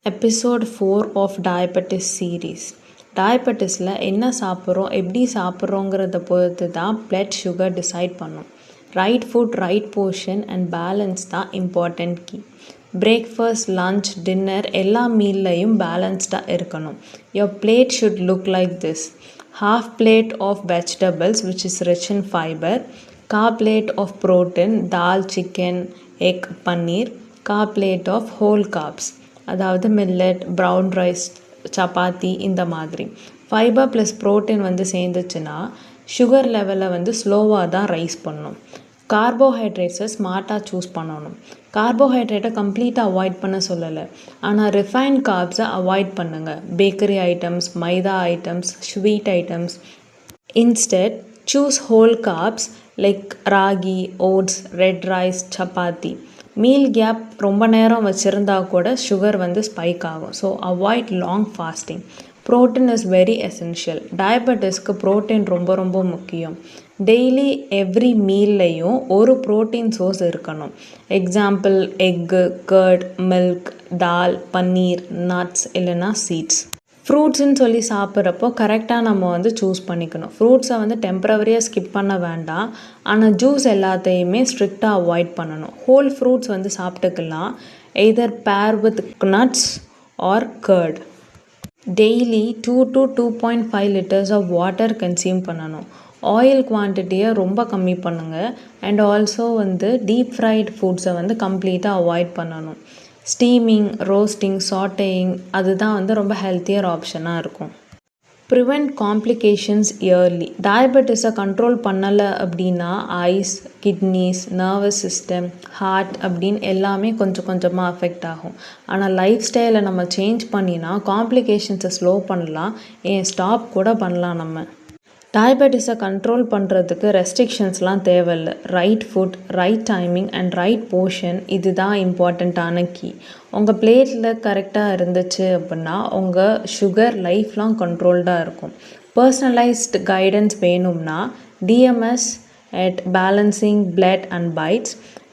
Episode 4 of diabetes series. டயபெட்டிஸில் என்ன சாப்பிட்றோம், எப்படி சாப்பிட்றோங்கிறத பொறுத்து தான் பிளட் சுகர் டிசைட் பண்ணும். Right food, right portion and balance தான் important key. Breakfast, lunch, dinner எல்லா மீல்லையும் பேலன்ஸ்டாக இருக்கணும். Your plate should look like this: half plate of vegetables which is rich in fiber, கா plate of protein, dal, chicken, egg, paneer, கா plate of whole carbs, அதாவது millet, brown rice, chapati, இந்த மாதிரி. Fibre plus protein சேர்ந்துச்சுன்னா sugar லெவலை ஸ்லோவாக தான் rice பண்ணும். கார்போஹைட்ரேட்ஸை ஸ்மார்ட்டாக சூஸ் பண்ணணும். கார்போஹைட்ரேட்டை கம்ப்ளீட்டாக அவாய்ட் பண்ண சொல்லலை, ஆனால் ரிஃபைன்ட் கார்ப்ஸை அவாய்ட் பண்ணுங்கள். Bakery items, maida items, sweet items. Instead choose whole carbs like ragi, oats, red rice, chapati. Meal gap ரொம்ப நேரம் வச்சுருந்தா கூட சுகர் ஸ்பைக் ஆகும். So avoid long fasting. Protein is very essential. டயபெட்டிஸ்க்கு ப்ரோட்டீன் ரொம்ப ரொம்ப முக்கியம். டெய்லி எவ்ரி மீல்லையும் ஒரு ப்ரோட்டீன் சோர்ஸ் இருக்கணும். Example egg, curd, milk, dal, paneer, nuts இல்லைன்னா சீட்ஸ். ஃப்ரூட்ஸ்ன்னு சொல்லி சாப்பிட்றப்போ கரெக்டாக நம்ம சூஸ் பண்ணிக்கணும். ஃப்ரூட்ஸை டெம்பரவரியாக ஸ்கிப் பண்ண வேண்டாம், ஆனால் ஜூஸ் எல்லாத்தையுமே ஸ்ட்ரிக்டாக அவாய்ட் பண்ணணும். ஹோல் ஃப்ரூட்ஸ் சாப்பிட்டுக்கலாம், either pear with nuts or curd. Daily 2 to 2.5 liters of water consume பண்ணணும். ஆயில் குவான்டிட்டியை ரொம்ப கம்மி பண்ணுங்கள். அண்ட் ஆல்சோ டீப் ஃப்ரைட் ஃபுட்ஸை கம்ப்ளீட்டாக அவாய்ட் பண்ணணும். ஸ்டீமிங், ரோஸ்டிங், சாட்டேயிங் அதுதான் ரொம்ப ஹெல்த்தியர் ஆப்ஷனாக இருக்கும். Prevent complications early. டயபெட்டிஸை கண்ட்ரோல் பண்ணலை அப்படின்னா eyes, kidneys, nervous system, heart அப்படின்னு எல்லாமே கொஞ்சம் கொஞ்சமாக அஃபெக்ட் ஆகும். ஆனால் லைஃப் ஸ்டைலை நம்ம சேஞ்ச் பண்ணினா காம்ப்ளிகேஷன்ஸை ஸ்லோ பண்ணலாம், ஸ்டாப் கூட பண்ணலாம். நம்ம டயபெட்டிஸை கண்ட்ரோல் பண்ணுறதுக்கு ரெஸ்ட்ரிக்ஷன்ஸ்லாம் தேவையில்லை. Right food, right timing and right portion இதுதான் இம்பார்ட்டண்ட்டான கீ. உங்கள் பிளேட்டில் கரெக்டாக இருந்துச்சு அப்படின்னா உங்கள் சுகர் லைஃப் லாங் கண்ட்ரோல்டாக இருக்கும். பர்சனலைஸ்டு கைடன்ஸ் வேணும்னா DMS at Balancing Blood and Bites